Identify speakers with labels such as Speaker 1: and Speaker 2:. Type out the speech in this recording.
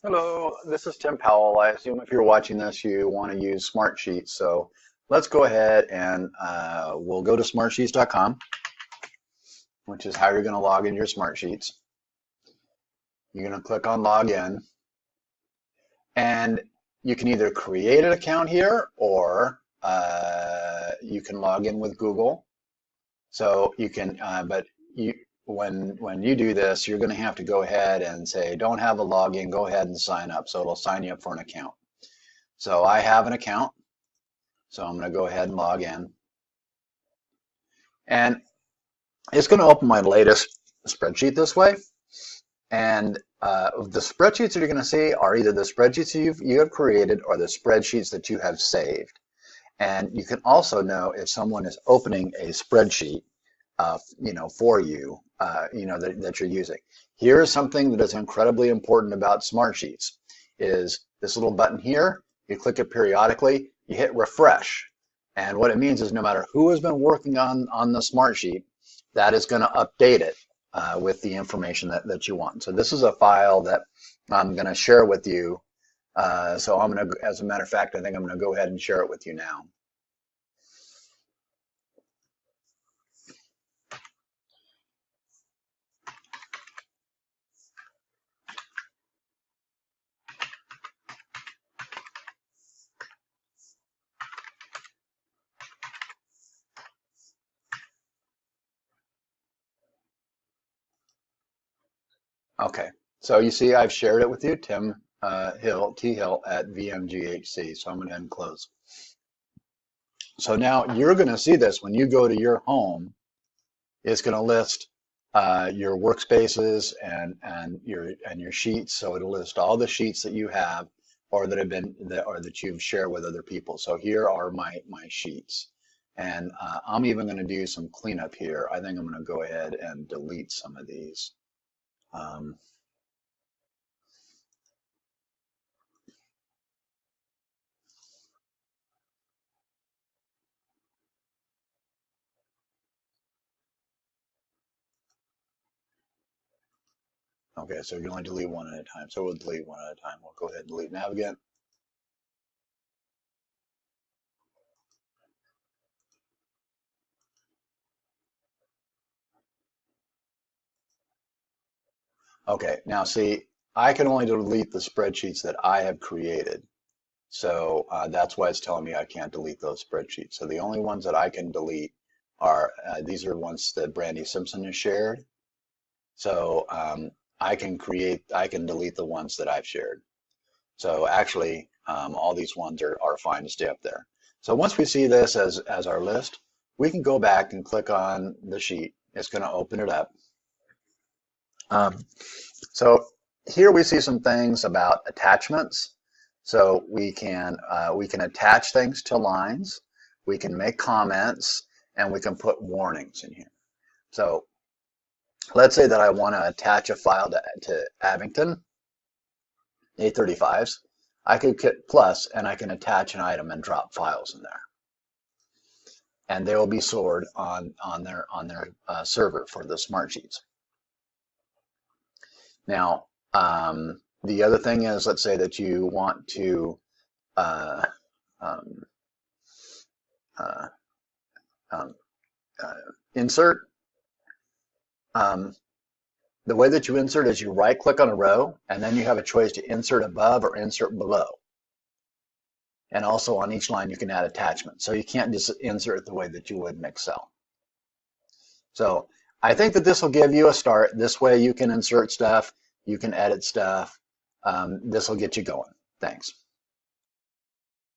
Speaker 1: Hello, this is Tim Powell. I assume if you're watching this, you want to use Smartsheets. So let's go ahead and we'll go to smartsheets.com, which is how you're going to log into your Smartsheets. You're going to click on Login, and you can either create an account here or you can log in with Google. So you can, when you do this, you're going to have to go ahead and say, don't have a login, go ahead and sign up. So it'll sign you up for an account. So I have an account. So I'm going to go ahead and log in. And it's going to open my latest spreadsheet this way. And the spreadsheets that you're going to see are either the spreadsheets you have created or the spreadsheets that you have saved. And you can also know if someone is opening a spreadsheet, for you, that you're using. Here's something that is incredibly important about Smartsheets: is this little button here. You click it periodically. You hit refresh, and what it means is no matter who has been working on the Smartsheet, that is going to update it with the information that you want. So this is a file that I'm going to share with you. So I'm going to, as a matter of fact, I think I'm going to go ahead and share it with you now. Okay, so you see I've shared it with you, Tim T Hill at VMGHC. So I'm going to end close. So now you're going to see this when you go to your home. It's going to list your workspaces and your sheets. So it'll list all the sheets that you have or that you've shared with other people. So here are my sheets. And I'm even going to do some cleanup here. I think I'm going to go ahead and delete some of these. Okay, so you can only delete one at a time. So we'll delete one at a time. We'll go ahead and delete Navigant. Okay, now see, I can only delete the spreadsheets that I have created. So that's why it's telling me I can't delete those spreadsheets. So the only ones that I can delete are, these are ones that Brandy Simpson has shared. So I can delete the ones that I've shared. So actually, all these ones are fine to stay up there. So once we see this as our list, we can go back and click on the sheet. It's going to open it up. So here we see some things about attachments. So we can attach things to lines, we can make comments, and we can put warnings in here. So let's say that I want to attach a file to Abington A35s. I could hit plus and I can attach an item and drop files in there. And they will be stored on their server for the Smartsheets. Now, the other thing is, let's say that you want to insert. The way that you insert is you right click on a row and then you have a choice to insert above or insert below. And also on each line you can add attachments. So you can't just insert the way that you would in Excel. So I think that this will give you a start. This way you can insert stuff, you can edit stuff. This will get you going. Thanks.